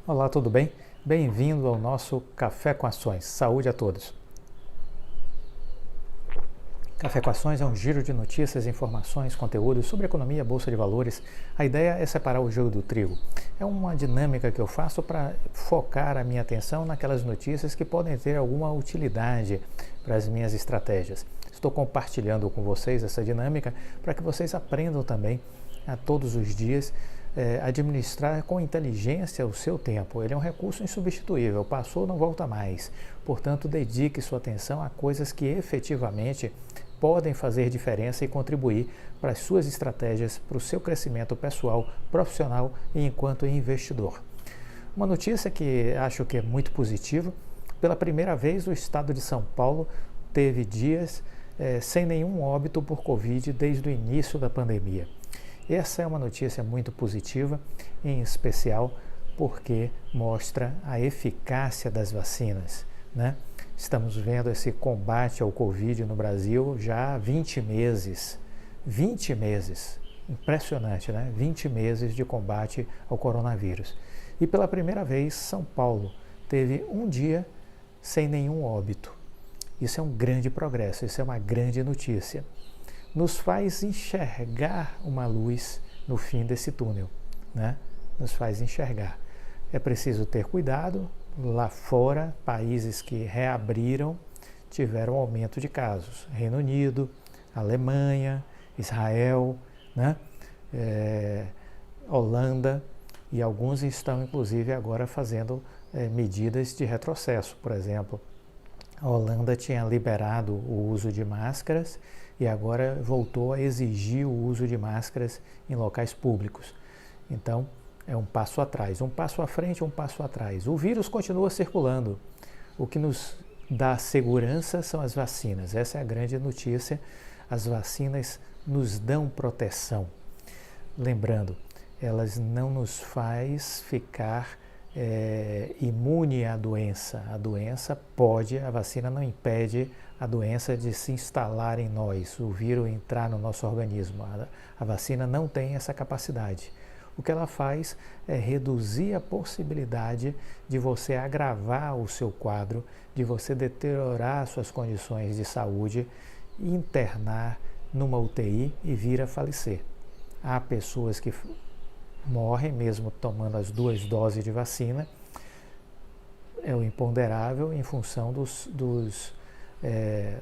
Olá, tudo bem? Bem-vindo ao nosso Café com Ações. Saúde a todos. Café com Ações é um giro de notícias, informações, conteúdos sobre economia, bolsa de valores. A ideia é separar o joio do trigo. É uma dinâmica que eu faço para focar a minha atenção naquelas notícias que podem ter alguma utilidade para as minhas estratégias. Estou compartilhando com vocês essa dinâmica para que vocês aprendam também a todos os dias administrar com inteligência o seu tempo. Ele é um recurso insubstituível, passou, não volta mais. Portanto, dedique sua atenção a coisas que efetivamente podem fazer diferença e contribuir para as suas estratégias, para o seu crescimento pessoal, profissional e enquanto investidor. Uma notícia que acho que é muito positiva: pela primeira vez o estado de São Paulo teve dias sem nenhum óbito por Covid desde o início da pandemia. Essa é uma notícia muito positiva, em especial porque mostra a eficácia das vacinas, né? Estamos vendo esse combate ao Covid no Brasil já há 20 meses. 20 meses. Impressionante, né? 20 meses de combate ao coronavírus. E pela primeira vez, São Paulo teve um dia sem nenhum óbito. Isso é um grande progresso, isso é uma grande notícia. Nos faz enxergar uma luz no fim desse túnel, né? Nos faz enxergar. É preciso ter cuidado. Lá fora, países que reabriram tiveram aumento de casos. Reino Unido, Alemanha, Israel, né? Holanda, e alguns estão inclusive agora fazendo medidas de retrocesso. Por exemplo, a Holanda tinha liberado o uso de máscaras e agora voltou a exigir o uso de máscaras em locais públicos. Então, é um passo atrás, um passo à frente, um passo atrás. O vírus continua circulando. O que nos dá segurança são as vacinas. Essa é a grande notícia. As vacinas nos dão proteção. Lembrando, elas não nos faz ficar imune à doença. A vacina não impede a doença de se instalar em nós, o vírus entrar no nosso organismo. A vacina não tem essa capacidade. O que ela faz é reduzir a possibilidade de você agravar o seu quadro, de você deteriorar suas condições de saúde, internar numa UTI e vir a falecer. Há pessoas que morrem mesmo tomando as 2 doses de vacina. É o imponderável em função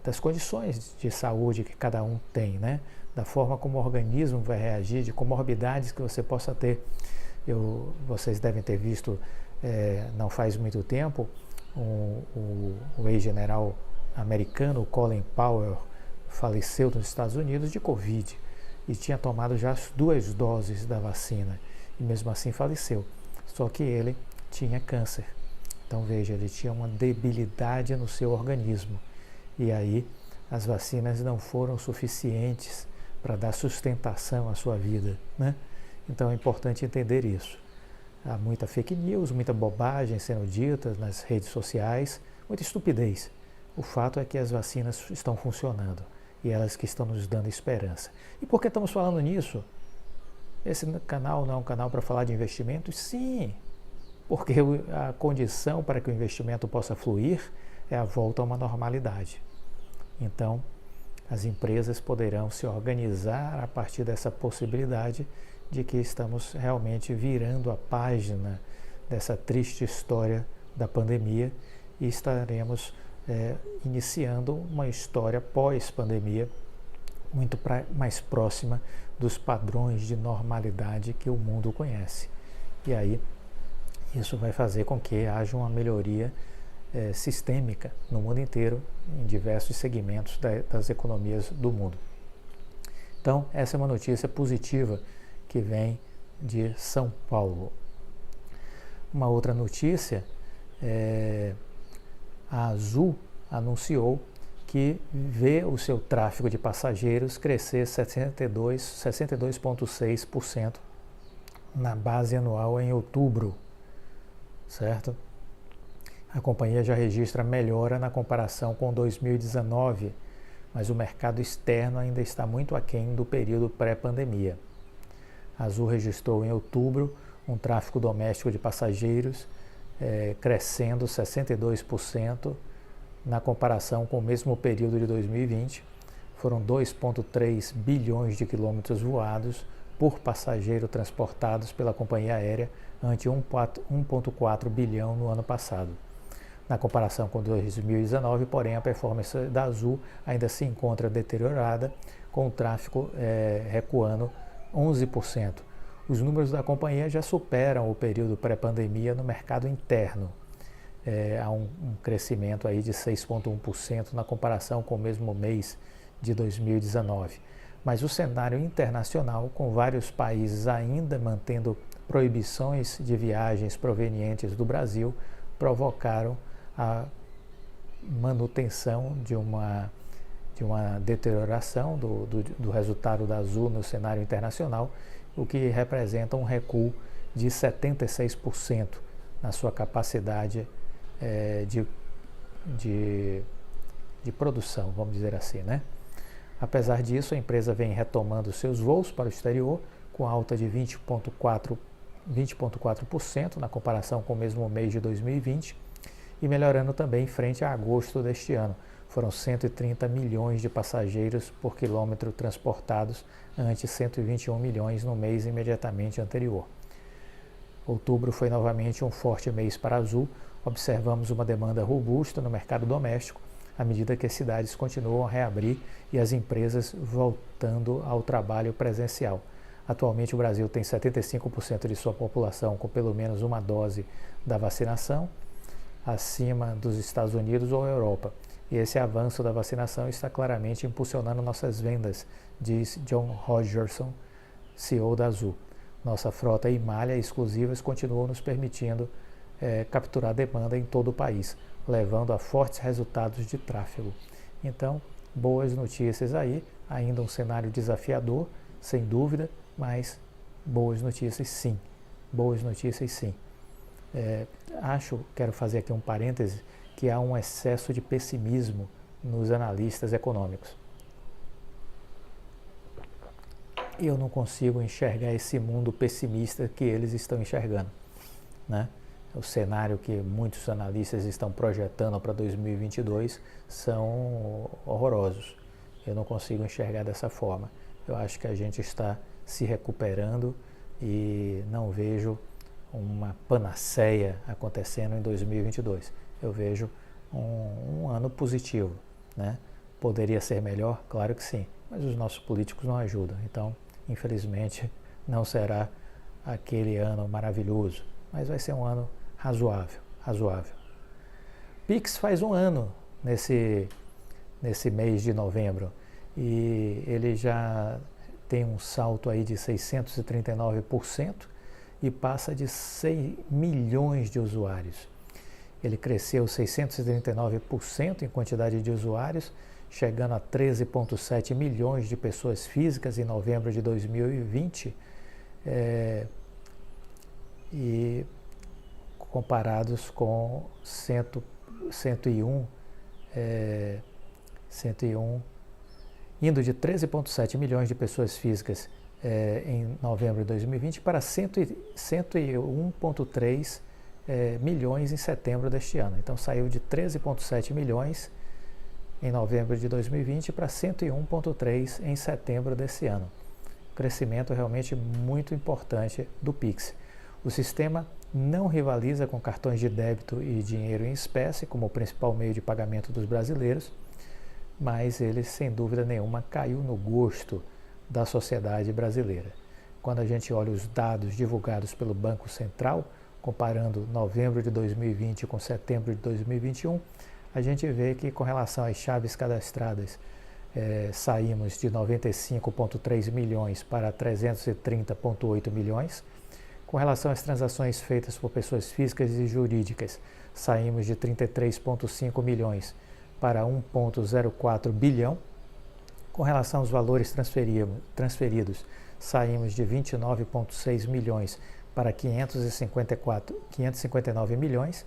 das condições de saúde que cada um tem, né? Da forma como o organismo vai reagir, de comorbidades que você possa ter. Vocês devem ter visto, não faz muito tempo, o ex-general americano Colin Powell faleceu nos Estados Unidos de Covid e tinha tomado já as 2 doses da vacina e mesmo assim faleceu. Só que ele tinha câncer. Então veja, ele tinha uma debilidade no seu organismo e aí as vacinas não foram suficientes para dar sustentação à sua vida, né? Então é importante entender isso. Há muita fake news, muita bobagem sendo dita nas redes sociais, muita estupidez. O fato é que as vacinas estão funcionando e elas que estão nos dando esperança. E por que estamos falando nisso? Esse canal não é um canal para falar de investimentos? Sim, porque a condição para que o investimento possa fluir é a volta a uma normalidade. Então, as empresas poderão se organizar a partir dessa possibilidade de que estamos realmente virando a página dessa triste história da pandemia e estaremos iniciando uma história pós-pandemia muito mais próxima dos padrões de normalidade que o mundo conhece. E aí, isso vai fazer com que haja uma melhoria sistêmica no mundo inteiro, em diversos segmentos das economias do mundo. Então, essa é uma notícia positiva que vem de São Paulo. Uma outra notícia a Azul anunciou que vê o seu tráfego de passageiros crescer 62,6% na base anual em outubro, certo? A companhia já registra melhora na comparação com 2019, mas o mercado externo ainda está muito aquém do período pré-pandemia. A Azul registrou em outubro um tráfego doméstico de passageiros crescendo 62% na comparação com o mesmo período de 2020. Foram 2,3 bilhões de quilômetros voados por passageiro transportados pela companhia aérea, ante 1,4 bilhão no ano passado. Na comparação com 2019, porém, a performance da Azul ainda se encontra deteriorada, com o tráfego recuando 11%. Os números da companhia já superam o período pré-pandemia no mercado interno. Há um crescimento aí de 6,1% na comparação com o mesmo mês de 2019. Mas o cenário internacional, com vários países ainda mantendo proibições de viagens provenientes do Brasil, provocaram a manutenção de uma deterioração do resultado da Azul no cenário internacional, o que representa um recuo de 76% na sua capacidade de produção, vamos dizer assim, né? Apesar disso, a empresa vem retomando seus voos para o exterior, com alta de 20,4% na comparação com o mesmo mês de 2020, e melhorando também frente a agosto deste ano. Foram 130 milhões de passageiros por quilômetro transportados, ante 121 milhões no mês imediatamente anterior. Outubro foi novamente um forte mês para a Azul. Observamos uma demanda robusta no mercado doméstico, à medida que as cidades continuam a reabrir e as empresas voltando ao trabalho presencial. Atualmente, o Brasil tem 75% de sua população com pelo menos uma dose da vacinação, acima dos Estados Unidos ou Europa. E esse avanço da vacinação está claramente impulsionando nossas vendas, diz John Rogerson, CEO da Azul. Nossa frota e malha exclusivas continuam nos permitindo capturar demanda em todo o país, levando a fortes resultados de tráfego. Então, boas notícias aí, ainda um cenário desafiador, sem dúvida, mas boas notícias sim, boas notícias sim. Quero fazer aqui um parêntese, que há um excesso de pessimismo nos analistas econômicos. Eu não consigo enxergar esse mundo pessimista que eles estão enxergando, né? O cenário que muitos analistas estão projetando para 2022 são horrorosos. Eu não consigo enxergar dessa forma. Eu acho que a gente está se recuperando e não vejo uma panaceia acontecendo em 2022. Eu vejo um ano positivo, né? Poderia ser melhor? Claro que sim, mas os nossos políticos não ajudam. Então, infelizmente, não será aquele ano maravilhoso, mas vai ser um ano razoável. Pix faz um ano nesse mês de novembro e ele já tem um salto aí de 639% e passa de 6 milhões de usuários. Ele cresceu 639% em quantidade de usuários, chegando a 13,7 milhões de pessoas físicas em novembro de 2020, e comparados com 101, indo de 13,7 milhões de pessoas físicas em novembro de 2020 para 101,3 milhões em setembro deste ano. Então saiu de 13,7 milhões em novembro de 2020 para 101,3 em setembro desse ano. Crescimento realmente muito importante do Pix. O sistema não rivaliza com cartões de débito e dinheiro em espécie como o principal meio de pagamento dos brasileiros, mas ele, sem dúvida nenhuma, caiu no gosto da sociedade brasileira. Quando a gente olha os dados divulgados pelo Banco Central, comparando novembro de 2020 com setembro de 2021, a gente vê que, com relação às chaves cadastradas, saímos de 95,3 milhões para 330,8 milhões. Com relação às transações feitas por pessoas físicas e jurídicas, saímos de 33,5 milhões para 1,04 bilhão. Com relação aos valores transferidos, saímos de 29,6 milhões para 559 milhões.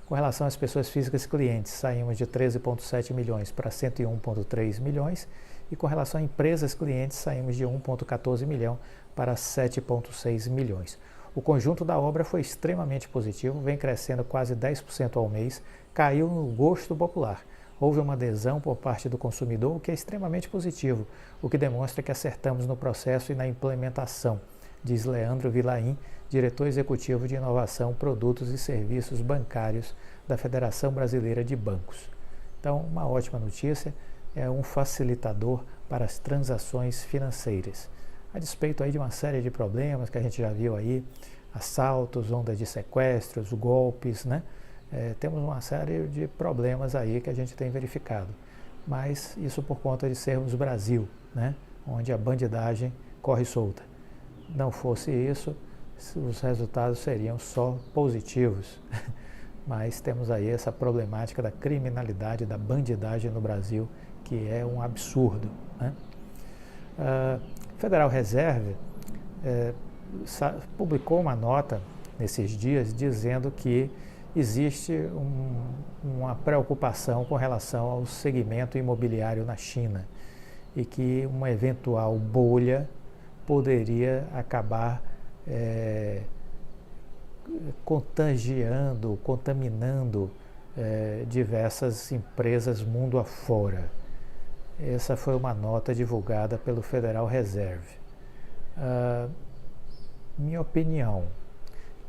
Com relação às pessoas físicas clientes, saímos de 13,7 milhões para 101,3 milhões. E com relação a empresas clientes, saímos de 1,14 milhão para 7,6 milhões. O conjunto da obra foi extremamente positivo, vem crescendo quase 10% ao mês, caiu no gosto popular. Houve uma adesão por parte do consumidor, o que é extremamente positivo, o que demonstra que acertamos no processo e na implementação, diz Leandro Vilaim, diretor executivo de inovação, produtos e serviços bancários da Federação Brasileira de Bancos. Então, uma ótima notícia, é um facilitador para as transações financeiras. A despeito aí de uma série de problemas que a gente já viu aí, assaltos, ondas de sequestros, golpes, né? Temos uma série de problemas aí que a gente tem verificado. Mas isso por conta de sermos Brasil, né? Onde a bandidagem corre solta. Não fosse isso, os resultados seriam só positivos. Mas temos aí essa problemática da criminalidade, da bandidagem no Brasil, que é um absurdo, né? Federal Reserve publicou uma nota nesses dias dizendo que existe uma preocupação com relação ao segmento imobiliário na China e que uma eventual bolha poderia acabar contaminando diversas empresas mundo afora. Essa foi uma nota divulgada pelo Federal Reserve. Minha opinião,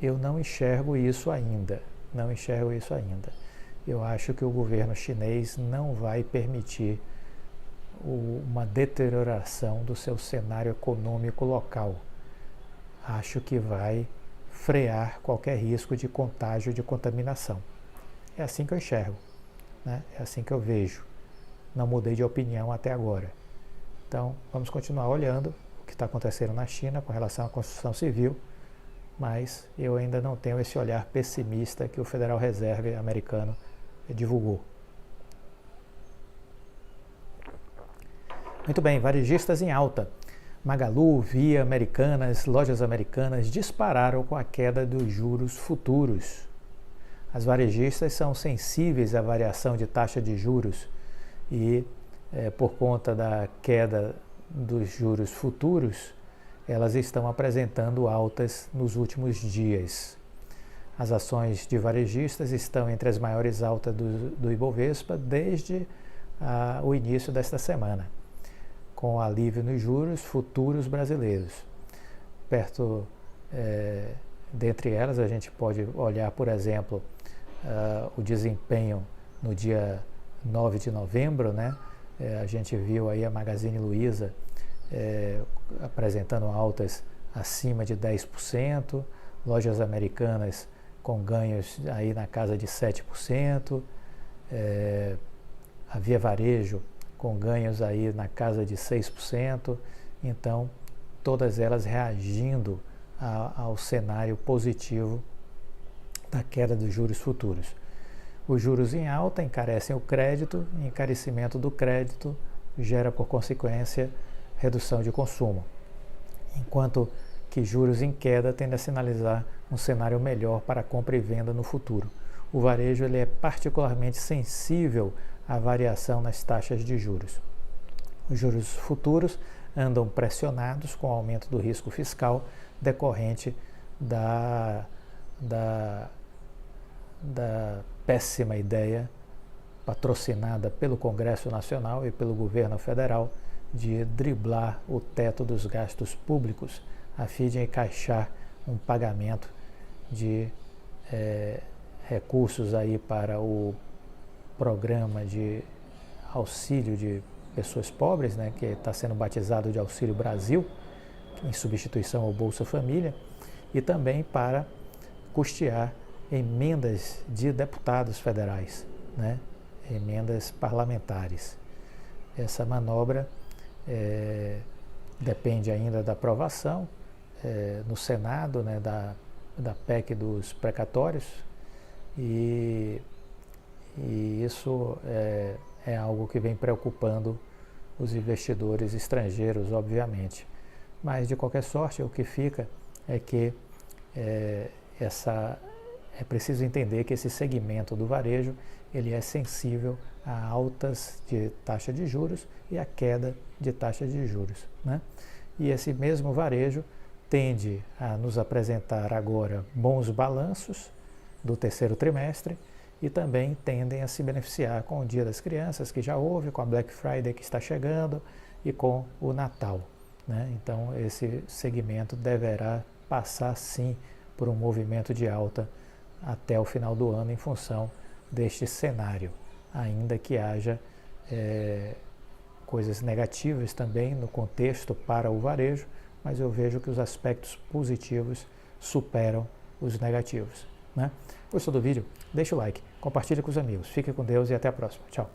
eu não enxergo isso ainda. Eu acho que o governo chinês não vai permitir uma deterioração do seu cenário econômico local. Acho que vai frear qualquer risco de contágio, de contaminação. É assim que eu enxergo, né? É assim que eu vejo. Não mudei de opinião até agora. Então, vamos continuar olhando o que está acontecendo na China com relação à construção civil, mas eu ainda não tenho esse olhar pessimista que o Federal Reserve americano divulgou. Muito bem, varejistas em alta. Magalu, Via, Americanas, lojas americanas dispararam com a queda dos juros futuros. As varejistas são sensíveis à variação de taxa de juros e, por conta da queda dos juros futuros, elas estão apresentando altas nos últimos dias. As ações de varejistas estão entre as maiores altas do Ibovespa desde o início desta semana, com alívio nos juros futuros brasileiros. Dentre elas, a gente pode olhar, por exemplo, o desempenho no dia 9 de novembro, né? A gente viu aí a Magazine Luiza apresentando altas acima de 10%, lojas americanas com ganhos aí na casa de 7%, a Via Varejo com ganhos aí na casa de 6%, então todas elas reagindo ao cenário positivo da queda dos juros futuros. Os juros em alta encarecem o crédito, e encarecimento do crédito gera, por consequência, redução de consumo, enquanto que juros em queda tendem a sinalizar um cenário melhor para compra e venda no futuro. O varejo ele é particularmente sensível à variação nas taxas de juros. Os juros futuros andam pressionados com o aumento do risco fiscal decorrente da péssima ideia patrocinada pelo Congresso Nacional e pelo governo federal de driblar o teto dos gastos públicos a fim de encaixar um pagamento de recursos aí para o programa de auxílio de pessoas pobres, né, que está sendo batizado de Auxílio Brasil, em substituição ao Bolsa Família, e também para custear emendas de deputados federais, né, emendas parlamentares. Essa manobra depende ainda da aprovação no Senado, né, da PEC dos precatórios, e isso é algo que vem preocupando os investidores estrangeiros, obviamente. Mas, de qualquer sorte, o que fica é que é preciso entender que esse segmento do varejo ele é sensível a altas de taxa de juros e a queda de taxa de juros, né? E esse mesmo varejo tende a nos apresentar agora bons balanços do terceiro trimestre e também tendem a se beneficiar com o Dia das Crianças, que já houve, com a Black Friday que está chegando e com o Natal, né? Então, esse segmento deverá passar sim por um movimento de alta até o final do ano em função deste cenário, ainda que haja coisas negativas também no contexto para o varejo, mas eu vejo que os aspectos positivos superam os negativos, né? Gostou do vídeo? Deixa o like, compartilha com os amigos. Fique com Deus e até a próxima. Tchau.